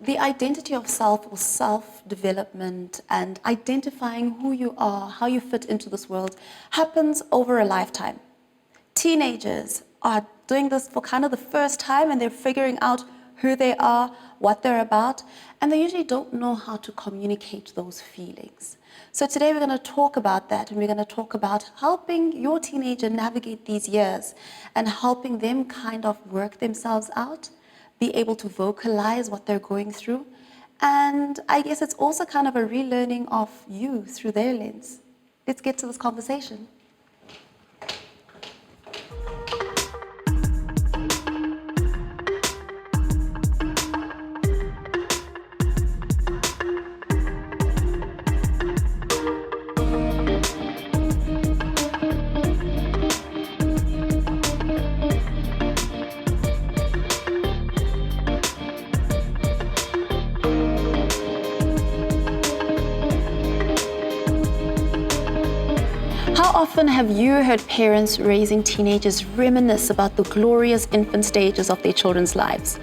the identity of self or self-development and identifying who you are, how you fit into this world happens over a lifetime. Teenagers are doing this for kind of the first time and they're figuring out who they are, what they're about, and they usually don't know how to communicate those feelings. So today we're going to talk about that, and we're going to talk about helping your teenager navigate these years and helping them kind of work themselves out, be able to vocalize what they're going through. And I guess it's also kind of a relearning of you through their lens. Let's get to this conversation. How often have you heard parents raising teenagers reminisce about the glorious infant stages of their children's lives,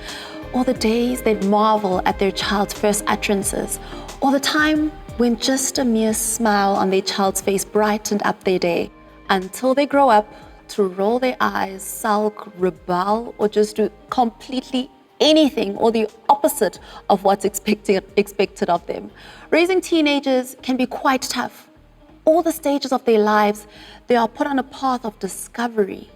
or the days they'd marvel at their child's first utterances, or the time when just a mere smile on their child's face brightened up their day, until they grow up to roll their eyes, sulk, rebel, or just do completely anything or the opposite of what's expected of them. Raising teenagers can be quite tough. All the stages of their lives, they are put on a path of discovery.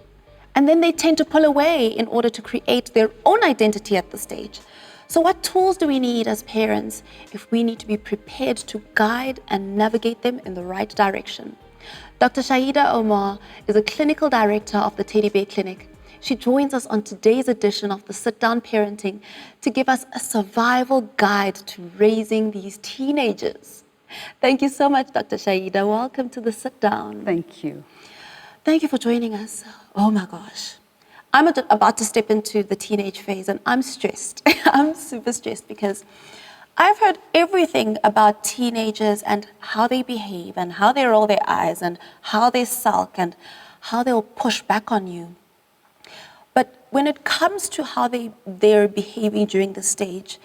And then they tend to pull away in order to create their own identity at the stage. So what tools do we need as parents if we need to be prepared to guide and navigate them in the right direction? Dr. Shaheda Omar is a clinical director of the Teddy Bear Clinic. She joins us on today's edition of the Sit Down Parenting to give us a survival guide to raising these teenagers. Thank you so much, Dr. Shaheda. Welcome to the Sit Down. Thank you. Thank you for joining us. Oh my gosh. I'm about to step into the teenage phase and I'm stressed. I'm super stressed because I've heard everything about teenagers and how they behave and how they roll their eyes and how they sulk and how they'll push back on you. But when it comes to how they're behaving during the stage,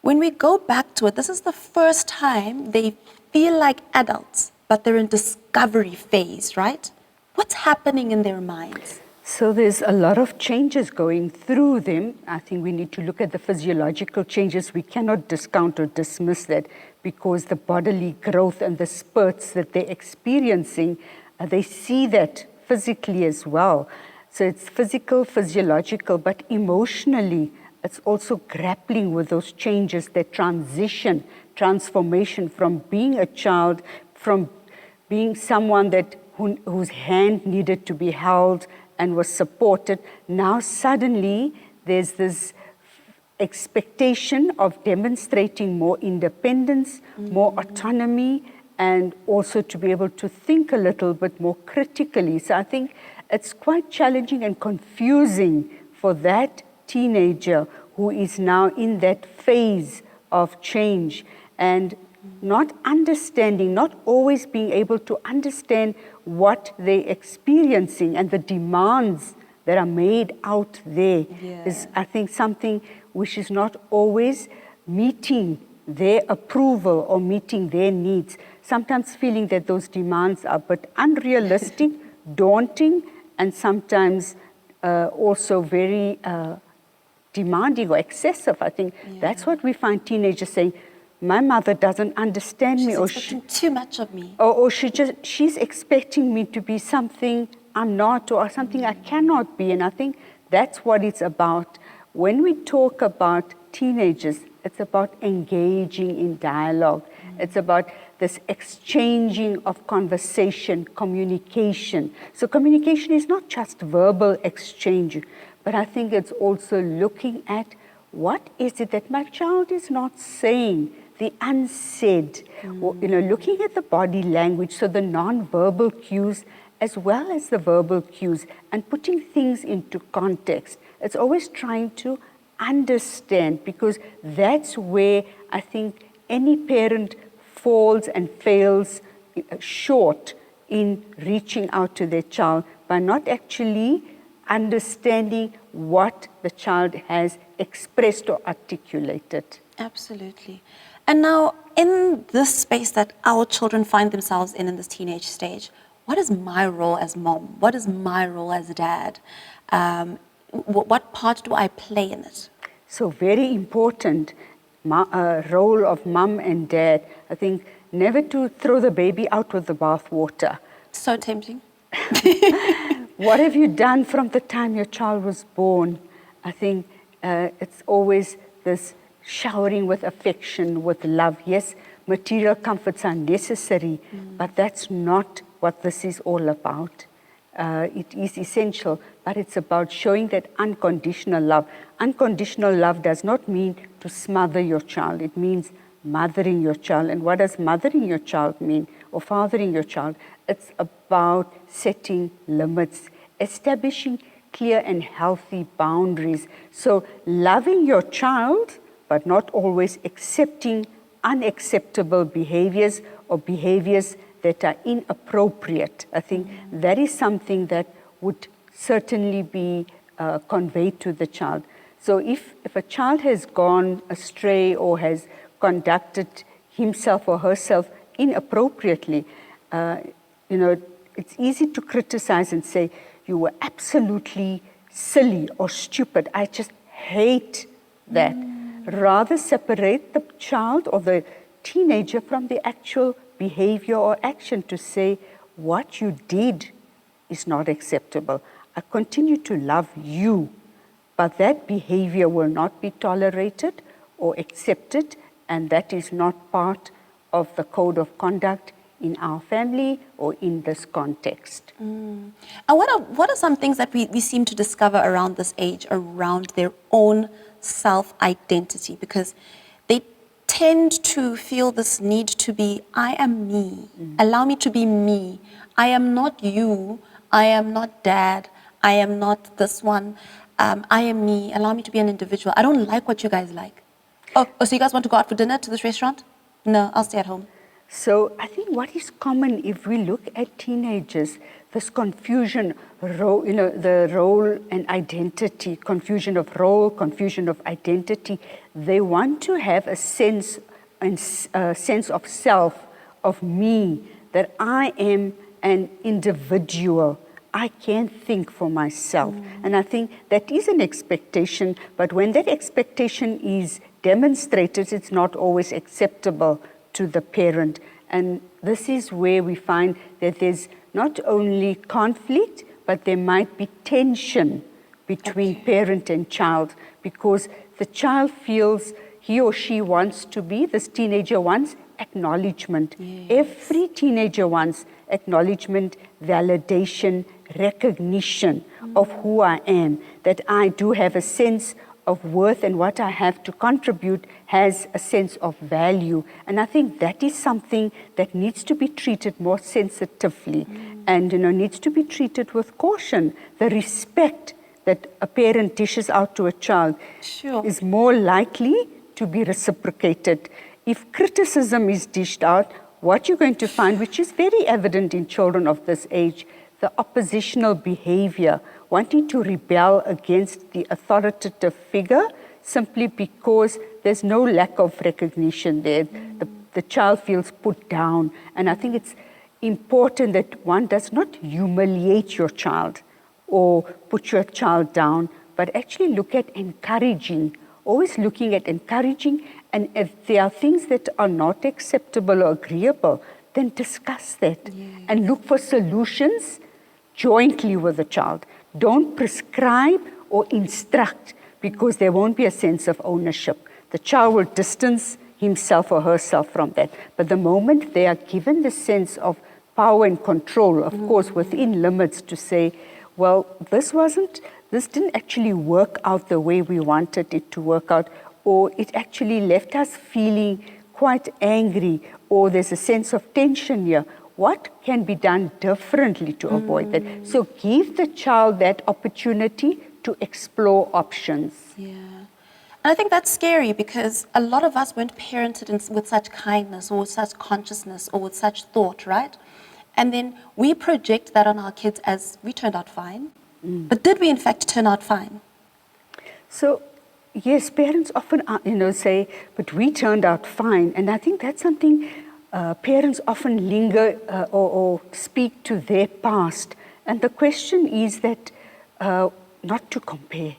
when we go back to it, this is the first time they feel like adults, but they're in discovery phase, right? What's happening in their minds? So there's a lot of changes going through them. I think we need to look at the physiological changes. We cannot discount or dismiss that because the bodily growth and the spurts that they're experiencing, they see that physically as well. So it's physical, physiological, but emotionally, it's also grappling with those changes, that transition, transformation from being a child, from being someone whose hand needed to be held and was supported. Now suddenly there's this expectation of demonstrating more independence, more autonomy, and also to be able to think a little bit more critically. So I think it's quite challenging and confusing for that teenager who is now in that phase of change and not understanding, not always being able to understand what they're experiencing, and the demands that are made out there is, I think, something which is not always meeting their approval or meeting their needs. Sometimes feeling that those demands are but unrealistic, daunting, and sometimes also very demanding or excessive. I think that's what we find teenagers saying, my mother doesn't understand me, or she's expecting too much of me. Or she's expecting me to be something I'm not, or something I cannot be. And I think that's what it's about. When we talk about teenagers, it's about engaging in dialogue. It's about this exchanging of conversation, communication. So communication is not just verbal exchange, but I think it's also looking at what is it that my child is not saying, the unsaid, or, looking at the body language, so the non-verbal cues as well as the verbal cues, and putting things into context. It's always trying to understand, because that's where I think any parent falls and fails short in reaching out to their child by not actually understanding what the child has expressed or articulated. Absolutely. And now, in this space that our children find themselves in this teenage stage, what is my role as mom? What is my role as dad? What part do I play in it? So very important role of mum and dad. I think never to throw the baby out with the bathwater. So tempting. What have you done from the time your child was born? I think it's always this showering with affection, with love. Yes, material comforts are necessary, but that's not what this is all about. It is essential, but it's about showing that unconditional love. Unconditional love does not mean to smother your child. It means mothering your child. And what does mothering your child mean, or fathering your child? It's about setting limits, establishing clear and healthy boundaries. So loving your child, but not always accepting unacceptable behaviors or behaviors that are inappropriate. I think that is something that would certainly be conveyed to the child. So if a child has gone astray or has conducted himself or herself inappropriately, it's easy to criticize and say, you were absolutely silly or stupid. I just hate that. Rather separate the child or the teenager from the actual behavior or action to say, what you did is not acceptable. I continue to love you, but that behavior will not be tolerated or accepted, and that is not part of the code of conduct in our family or in this context. And what are some things that we seem to discover around this age, around their own self-identity? Because they tend to feel this need to be, I am me. Allow me to be me. I am not you. I am not dad. I am not this one. I am me. Allow me to be an individual. I don't like what you guys like. Oh, so you guys want to go out for dinner to this restaurant? No, I'll stay at home. So I think what is common if we look at teenagers, this confusion, the role and identity, confusion of role, confusion of identity. They want to have a sense of self, of me, that I am an individual. I can think for myself. And I think that is an expectation, but when that expectation is demonstrated, it's not always acceptable to the parent. And this is where we find that there's not only conflict, but there might be tension between parent and child, because the child feels he or she wants to be, this teenager wants acknowledgement. Yes. Every teenager wants acknowledgement, validation, recognition of who I am, that I do have a sense of worth, and what I have to contribute has a sense of value. And I think that is something that needs to be treated more sensitively and needs to be treated with caution. The respect that a parent dishes out to a child is more likely to be reciprocated. If criticism is dished out, what you're going to find, which is very evident in children of this age, the oppositional behavior, wanting to rebel against the authoritative figure simply because there's no lack of recognition there. The child feels put down. And I think it's important that one does not humiliate your child or put your child down, but actually look at encouraging, always looking at encouraging. And if there are things that are not acceptable or agreeable, then discuss that and look for solutions jointly with the child. Don't prescribe or instruct, because there won't be a sense of ownership. The child will distance himself or herself from that. But the moment they are given the sense of power and control, of course, within limits, to say, well, this didn't actually work out the way we wanted it to work out, or it actually left us feeling quite angry, or there's a sense of tension here. What can be done differently to avoid that? So give the child that opportunity to explore options. Yeah. And I think that's scary, because a lot of us weren't parented with such kindness or with such consciousness or with such thought, right? And then we project that on our kids as we turned out fine. But did we in fact turn out fine? So Yes, parents often, say, but we turned out fine. And I think that's something parents often linger or speak to their past. And the question is that not to compare.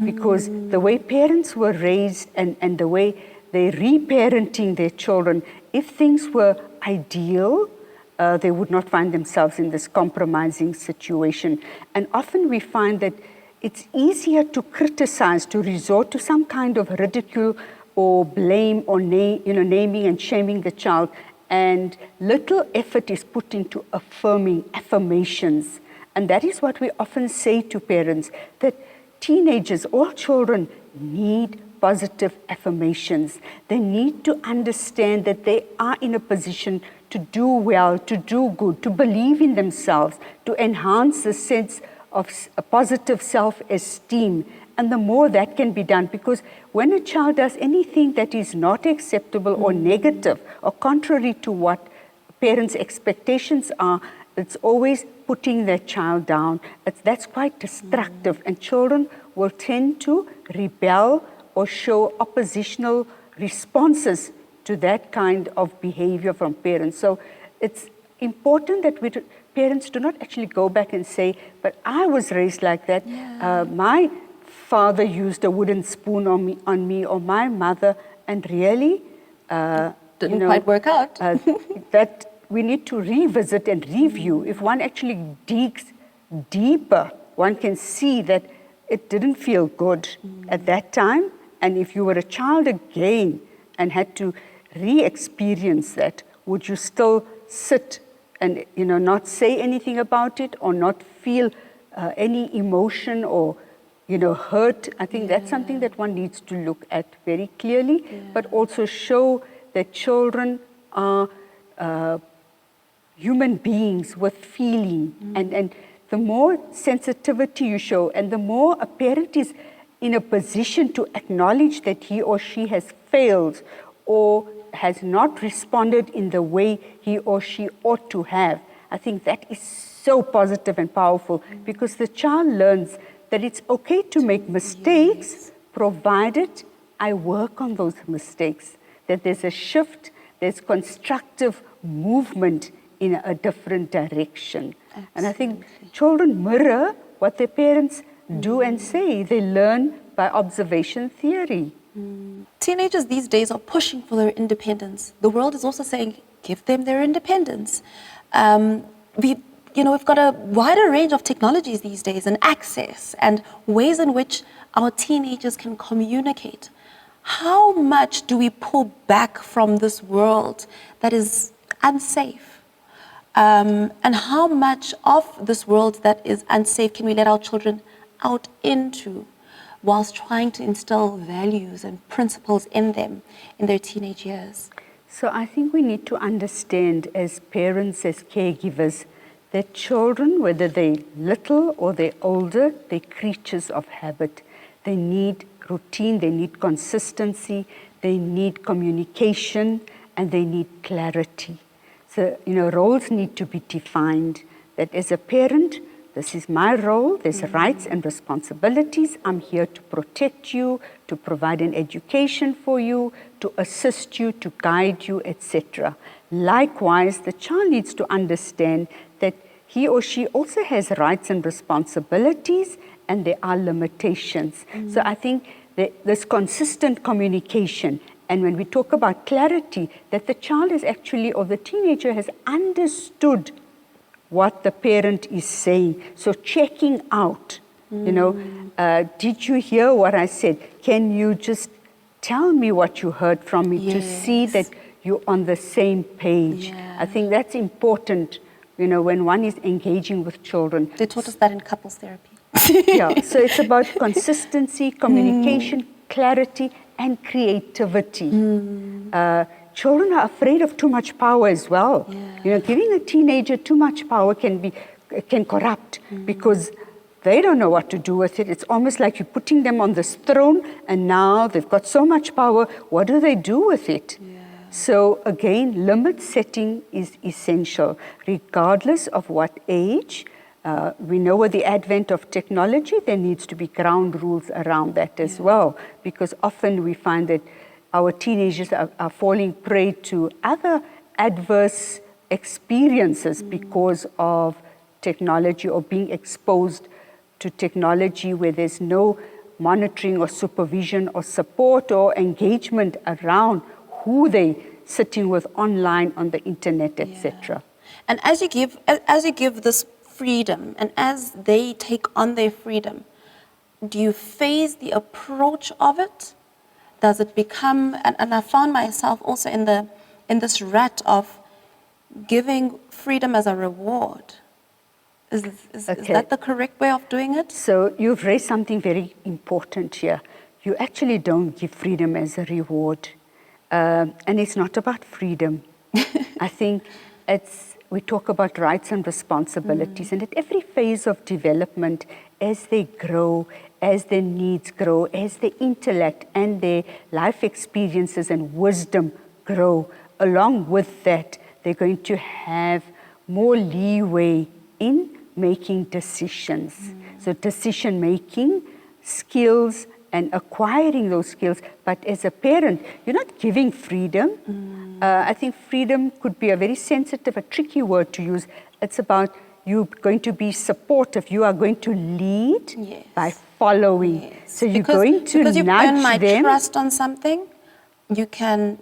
Because the way parents were raised and the way they're reparenting their children, if things were ideal, they would not find themselves in this compromising situation. And often we find that it's easier to criticize, to resort to some kind of ridicule or blame or naming and shaming the child, and little effort is put into affirming affirmations. And that is what we often say to parents, that teenagers, all children, need positive affirmations. They need to understand that they are in a position to do well, to do good, to believe in themselves, to enhance the sense of a positive self-esteem. And the more that can be done, because when a child does anything that is not acceptable or negative or contrary to what parents' expectations are, it's always putting their child down. That's quite destructive, and children will tend to rebel or show oppositional responses to that kind of behavior from parents. So it's important that parents do not actually go back and say, but I was raised like that. Yeah. My father used a wooden spoon on me, or my mother, and really Didn't quite work out. that we need to revisit and review. If one actually digs deeper, one can see that it didn't feel good at that time. And if you were a child again and had to re-experience that, would you still sit and not say anything about it, or not feel any emotion or hurt? I think that's something that one needs to look at very clearly, but also show that children are human beings with feeling, and the more sensitivity you show, and the more a parent is in a position to acknowledge that he or she has failed or has not responded in the way he or she ought to have, I think that is so positive and powerful, because the child learns that it's okay to make mistakes, provided I work on those mistakes, that there's a shift, there's constructive movement in a different direction. Absolutely. And I think children mirror what their parents do and say. They learn by observation theory. Teenagers these days are pushing for their independence. The world is also saying, give them their independence. We've got a wider range of technologies these days, and access and ways in which our teenagers can communicate. How much do we pull back from this world that is unsafe? And how much of this world that is unsafe can we let our children out into, whilst trying to instill values and principles in them in their teenage years? So I think we need to understand, as parents, as caregivers, that children, whether they're little or they're older, they're creatures of habit. They need routine, they need consistency, they need communication, and they need clarity. So, roles need to be defined, that as a parent, this is my role, there's rights and responsibilities. I'm here to protect you, to provide an education for you, to assist you, to guide you, etc. Likewise, the child needs to understand that he or she also has rights and responsibilities, and there are limitations. So I think that this consistent communication, and when we talk about clarity, that the child is actually, or the teenager has understood what the parent is saying. So checking out, did you hear what I said? Can you just tell me what you heard from me, to see that you're on the same page? Yeah. I think that's important, when one is engaging with children. They taught us that in couples therapy. Yeah, so it's about consistency, communication, clarity, and creativity. Children are afraid of too much power as well. Yeah. Giving a teenager too much power can corrupt, because they don't know what to do with it. It's almost like you're putting them on this throne, and now they've got so much power. What do they do with it? Yeah. So again, limit setting is essential, regardless of what age. We know with the advent of technology, there needs to be ground rules around that as well, because often we find that our teenagers are falling prey to other adverse experiences because of technology, or being exposed to technology where there's no monitoring or supervision or support or engagement around who they sitting with online on the internet, etc. And as you give this freedom, and as they take on their freedom, do you phase the approach of it? Does it become, and I found myself also in this rut of giving freedom as a reward. Is that the correct way of doing it? So you've raised something very important here. You actually don't give freedom as a reward. And it's not about freedom. I think we talk about rights and responsibilities, and at every phase of development, as they grow, as their needs grow, as their intellect and their life experiences and wisdom grow, along with that, they're going to have more leeway in making decisions. So decision-making skills and acquiring those skills. But as a parent, you're not giving freedom. I think freedom could be a very sensitive, a tricky word to use. It's about you going to be supportive. You are going to lead by following. Yes. So you're going to because you've nudge earned my them. trust on something, you can,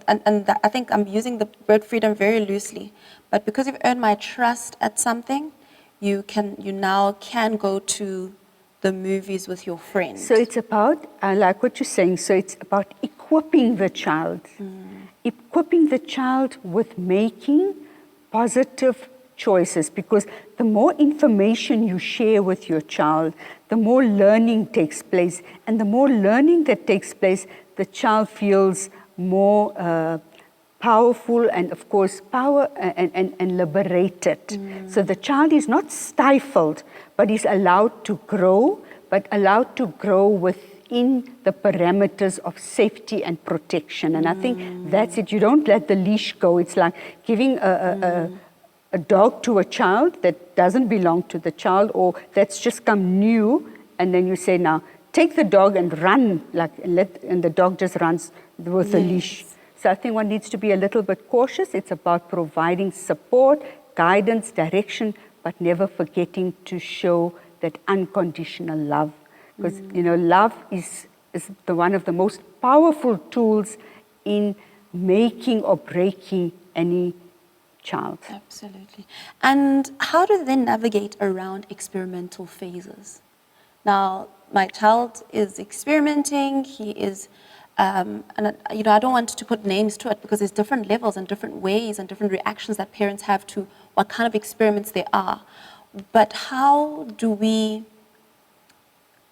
I think I'm using the word freedom very loosely, but because you've earned my trust at something, you now can go to the movies with your friends. So it's about, I like what you're saying, so it's about equipping the child. Equipping the child with making positive choices, because the more information you share with your child, the more learning takes place, and the more learning that takes place, the child feels more powerful, and of course power and liberated. So the child is not stifled, but is allowed to grow, but allowed to grow within the parameters of safety and protection. And I think that's it. You don't let the leash go. It's like giving a dog to a child that doesn't belong to the child, or that's just come new, and then you say, now take the dog and run, and the dog just runs with a leash. So I think one needs to be a little bit cautious. It's about providing support, guidance, direction, but never forgetting to show that unconditional love. Because, love is one of the most powerful tools in making or breaking any child. Absolutely. And how do they navigate around experimental phases? Now, my child is experimenting. He is, and I don't want to put names to it because there's different levels and different ways and different reactions that parents have to what kind of experiments there are. But how do we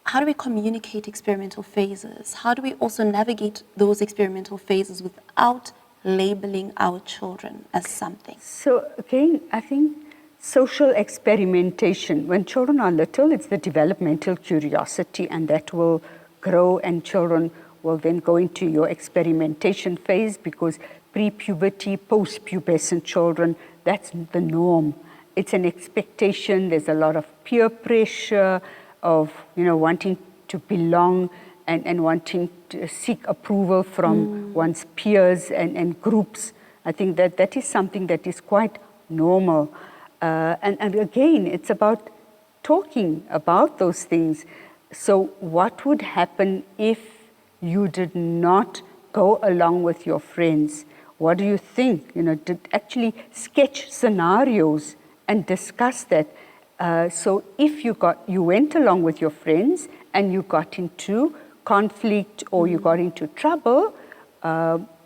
communicate experimental phases? How do we also navigate those experimental phases without labeling our children as something? So again, I think social experimentation, when children are little, it's the developmental curiosity, and that will grow, and children will then go into your experimentation phase, because pre-puberty, post-pubescent children, that's the norm. It's an expectation. There's a lot of peer pressure of, wanting to belong and wanting to seek approval from one's peers and groups. I think that is something that is quite normal. And again, it's about talking about those things. So what would happen if you did not go along with your friends? What do you think? To actually sketch scenarios and discuss that. So if you went along with your friends and you got into conflict or you got into trouble,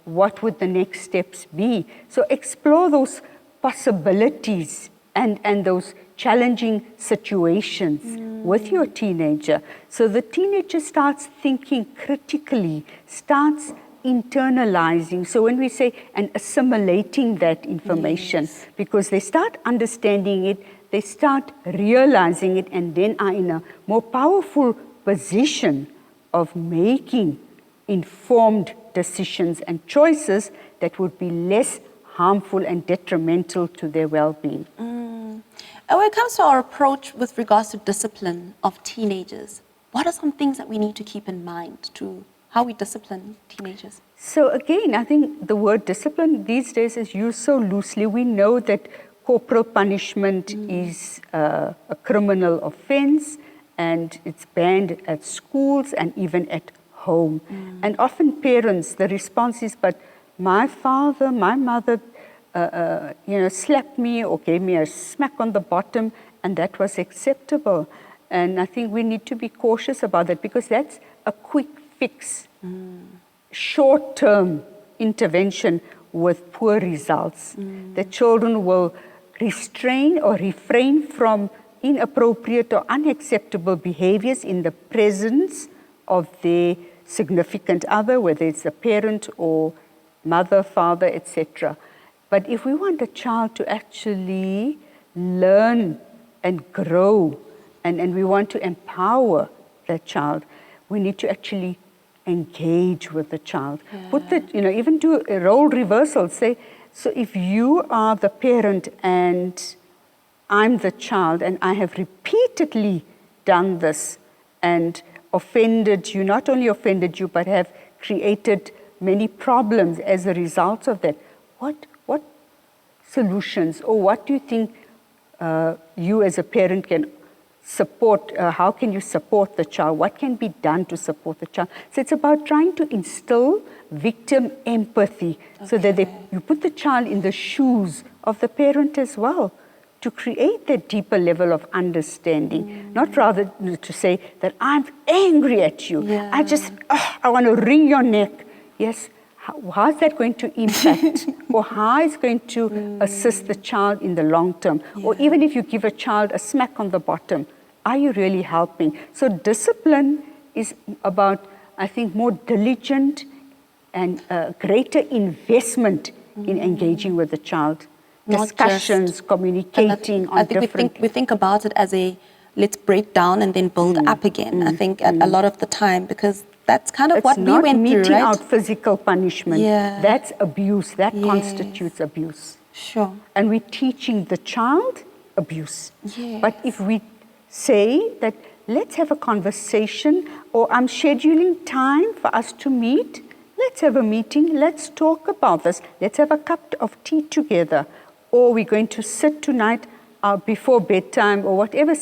what would the next steps be? So explore those possibilities and those challenging situations with your teenager. So the teenager starts thinking critically, starts internalizing. So when we say and assimilating that information, because they start understanding it, they start realizing it, and then are in a more powerful position of making informed decisions and choices that would be less harmful and detrimental to their well-being. And when it comes to our approach with regards to discipline of teenagers, what are some things that we need to keep in mind to how we discipline teenagers? So again, I think the word discipline these days is used so loosely. We know that corporal punishment is a criminal offense, and it's banned at schools and even at home. And often parents, the response is, but my father, my mother, slapped me or gave me a smack on the bottom, and that was acceptable. And I think we need to be cautious about that, because that's a quick fix, short-term intervention with poor results. The children will restrain or refrain from inappropriate or unacceptable behaviors in the presence of their significant other, whether it's a parent or mother, father, etc. But if we want a child to actually learn and grow, and we want to empower that child, we need to actually engage with the child. Put the, even do a role reversal. Say, so if you are the parent and I'm the child, and I have repeatedly done this and offended you, not only offended you, but have created many problems as a result of that, what solutions, or what do you think you as a parent can support, how can you support the child? What can be done to support the child? So it's about trying to instill victim empathy, so that you put the child in the shoes of the parent as well, to create that deeper level of understanding. Not rather to say that I'm angry at you. I want to wring your neck. Yes, how is that going to impact? Or how is going to assist the child in the long term? Or even if you give a child a smack on the bottom, are you really helping? So discipline is about, I think, more diligent and greater investment in engaging with the child. Discussions, communicating on different... We think about it as a, let's break down and then build up again, I think, a lot of the time, because that's kind of what we went through, right? It's not meting out physical punishment. That's abuse. That constitutes abuse. Sure. And we're teaching the child abuse. But if we say that, let's have a conversation, or I'm scheduling time for us to meet, let's have a meeting, let's talk about this, let's have a cup of tea together, or we're going to sit tonight before bedtime, or whatever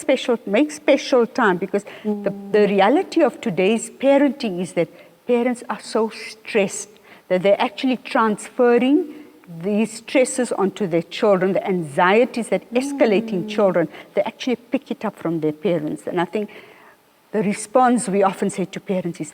make special time, because the reality of today's parenting is that parents are so stressed that they're actually transferring these stresses onto their children, the anxieties that escalate in children, they actually pick it up from their parents. And I think the response we often say to parents is,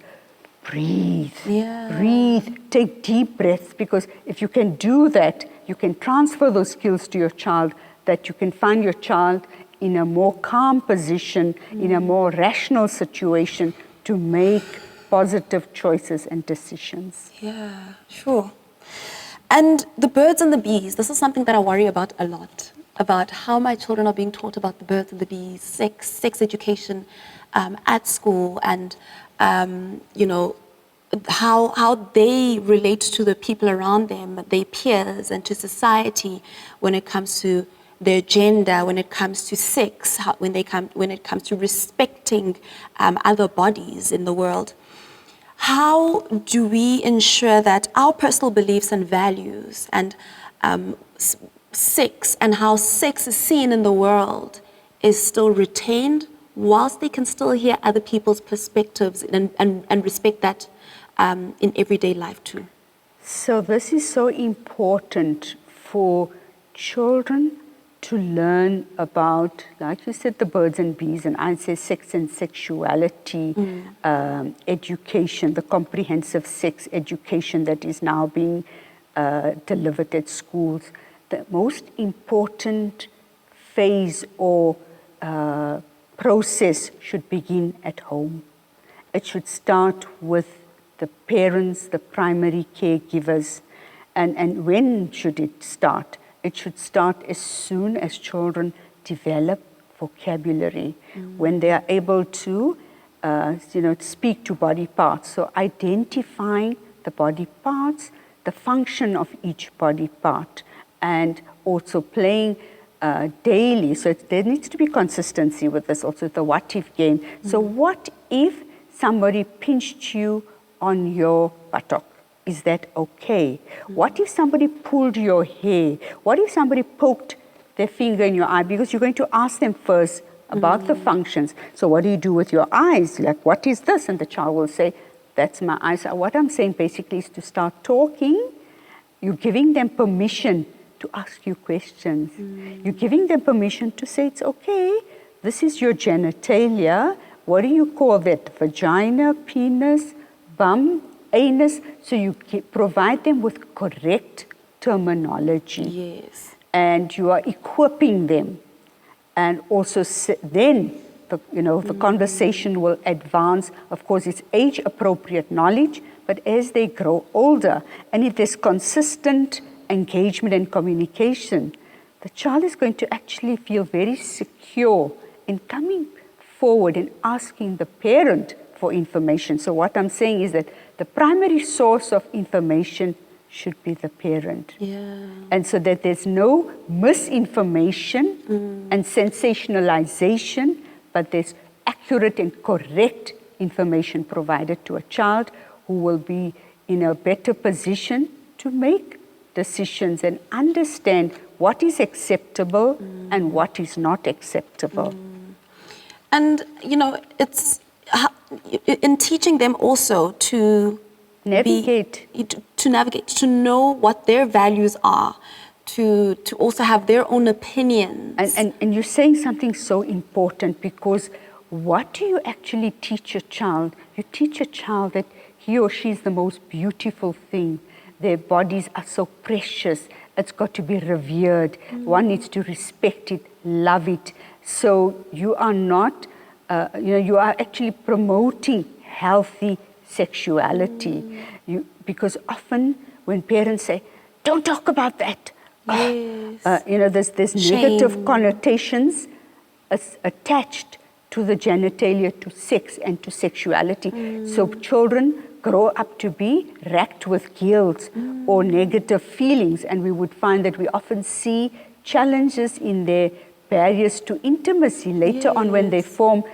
breathe, breathe, take deep breaths, because if you can do that, you can transfer those skills to your child, that you can find your child in a more calm position, in a more rational situation to make positive choices and decisions. Yeah, sure. And the birds and the bees, this is something that I worry about a lot, about how my children are being taught about the birds and the bees, sex education at school, and how they relate to the people around them, their peers, and to society when it comes to their gender, when it comes to sex, when it comes to respecting other bodies in the world. How do we ensure that our personal beliefs and values and sex, and how sex is seen in the world, is still retained, whilst they can still hear other people's perspectives and respect that in everyday life too? So this is so important for children to learn about, like you said, the birds and bees, and I say sex and sexuality education, the comprehensive sex education that is now being delivered at schools. The most important phase or process should begin at home. It should start with the parents, the primary caregivers. And when should it start? It should start as soon as children develop vocabulary, when they are able to, speak to body parts. So identifying the body parts, the function of each body part, and also playing daily. So there needs to be consistency with this, also the what if game. So what if somebody pinched you on your buttock? Is that okay? What if somebody pulled your hair? What if somebody poked their finger in your eye? Because you're going to ask them first about the functions. So what do you do with your eyes? Like, what is this? And the child will say, that's my eyes. So what I'm saying basically is to start talking. You're giving them permission to ask you questions. You're giving them permission to say, it's okay, this is your genitalia. What do you call that? Vagina, penis, bum, anus. So you provide them with correct terminology. Yes. And you are equipping them. And also then the conversation will advance. Of course, it's age-appropriate knowledge, but as they grow older, and if there's consistent engagement and communication, the child is going to actually feel very secure in coming forward and asking the parent for information. So what I'm saying is that the primary source of information should be the parent. Yeah. And so that there's no misinformation and sensationalization, but there's accurate and correct information provided to a child who will be in a better position to make decisions and understand what is acceptable and what is not acceptable. And, it's in teaching them also to navigate, to know what their values are, to also have their own opinions. And you're saying something so important, because what do you actually teach a child? You teach a child that he or she is the most beautiful thing. Their bodies are so precious. It's got to be revered. One needs to respect it, love it. So you are not, you are actually promoting healthy sexuality. Because often when parents say, don't talk about that. Yes. There's Shame. negative connotations attached to the genitalia, to sex and to sexuality. So children grow up to be racked with guilt or negative feelings, and we would find that we often see challenges in their barriers to intimacy later on when they form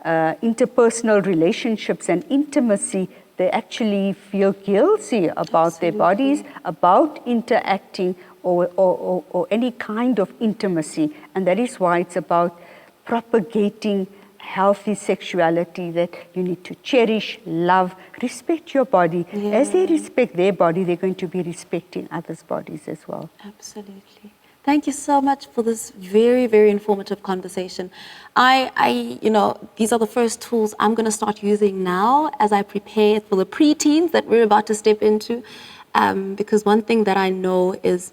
interpersonal relationships and intimacy. They actually feel guilty about their bodies, about interacting or any kind of intimacy. And that is why it's about propagating healthy sexuality, that you need to cherish, love, respect your body. As they respect their body, they're going to be respecting others' bodies as well. Absolutely. Thank you so much for this very, very informative conversation. These are the first tools I'm going to start using now as I prepare for the preteens that we're about to step into. Because one thing that I know is,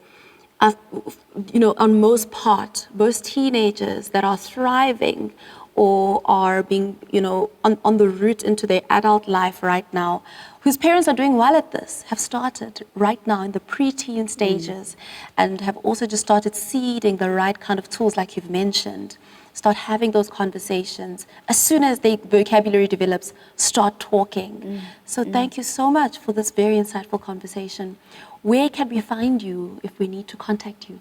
on most part, most teenagers that are thriving or are being, on the route into their adult life right now, whose parents are doing well at this, have started right now in the preteen stages and have also just started seeding the right kind of tools like you've mentioned. Start having those conversations. As soon as their vocabulary develops, start talking. So thank you so much for this very insightful conversation. Where can we find you if we need to contact you?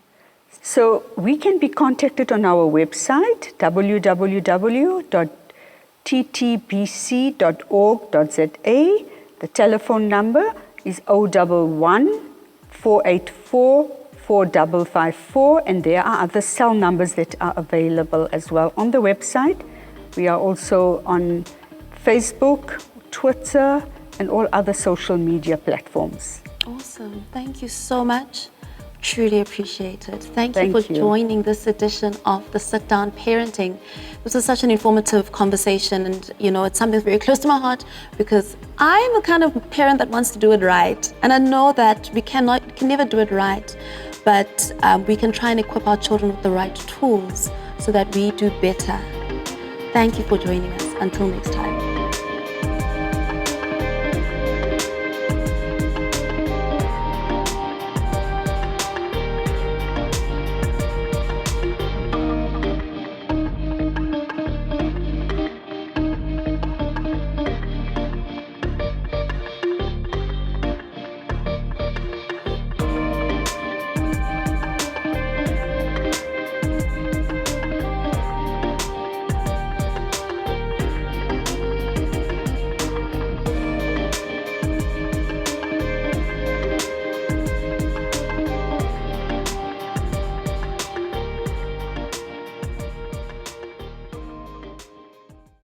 So we can be contacted on our website, www.ttbc.org.za. The telephone number is 011 484 4554, and there are other cell numbers that are available as well on the website. We are also on Facebook, Twitter, and all other social media platforms. Awesome. Thank you so much. Truly appreciate it. Thank you for joining this edition of the Sit Down Parenting. This was such an informative conversation, and it's something very close to my heart because I'm the kind of parent that wants to do it right, and I know that we can never do it right, but we can try and equip our children with the right tools so that we do better. Thank you for joining us. Until next time.